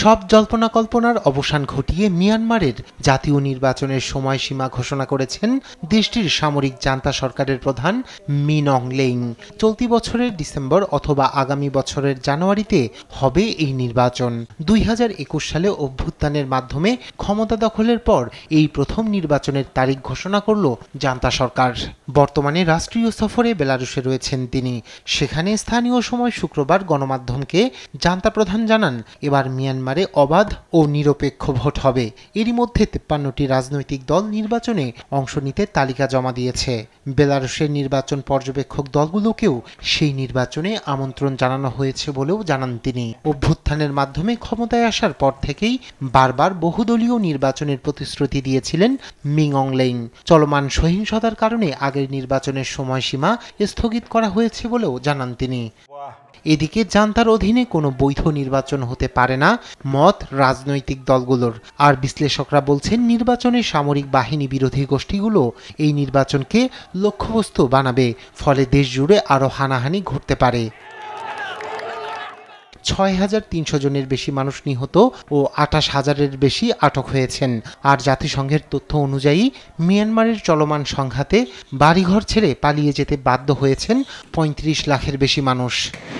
সব জল্পনা কল্পনার অবসান ঘটিয়ে মিয়ানমারের জাতীয় নির্বাচনের সময়সীমা ঘোষণা করেছেন দেশটির সামরিক জান্তা সরকারের প্রধান মিন অং হ্লেইং। চলতি বছরের ডিসেম্বর অথবা আগামী বছরের জানুয়ারিতে হবে এই নির্বাচন। 2021 সালে অভ্যুত্থানের মাধ্যমে ক্ষমতা দখলের পর এই প্রথম নির্বাচনের তারিখ ঘোষণা করল জান্তা সরকার। বর্তমানে রাষ্ট্রীয় সফরে বেলারুশে রয়েছেন তিনি। সেখানে স্থানীয় সময় শুক্রবার গণমাধ্যমকে জান্তা প্রধান জানান, এবার মিয়ানমারে অবাধ ও নিরপেক্ষ ভোট হবে। এরই মধ্যে 53টি রাজনৈতিক দল নির্বাচনে অংশ নিতে তালিকা জমা দিয়েছে। বেলারুশের নির্বাচন পর্যবেক্ষক দলগুলোকেও সেই নির্বাচনে আমন্ত্রণ জানানো হয়েছে বলেও জানান তিনি। অভ্যুত্থানের মাধ্যমে ক্ষমতায় আসার পর থেকেই বারবার বহুদলীয় নির্বাচনের প্রতিশ্রুতি দিয়েছিলেন মিন অং হ্লেইং। চলমান সহিংসতার কারণে আগের নির্বাচনের সময়সীমা স্থগিত করা হয়েছে বলেও জানান তিনি। এদিকে জান্তার অধীনে কোনো বৈধ নির্বাচন হতে পারে না মত রাজনৈতিক দলগুলোর। আর বিশ্লেষকরা বলছেন, নির্বাচনে সামরিক বাহিনী বিরোধী গোষ্ঠীগুলো এই নির্বাচনকে লক্ষ্যবস্তু বানাবে, ফলে দেশ জুড়ে আরও হানাহানি ঘটতে পারে। 6,300 জনের বেশি মানুষ নিহত ও 28,000-এর বেশি আটক হয়েছেন। আর জাতিসংঘের তথ্য অনুযায়ী মিয়ানমারের চলমান সংঘাতে বাড়িঘর ছেড়ে পালিয়ে যেতে বাধ্য হয়েছেন 35 লাখের বেশি মানুষ।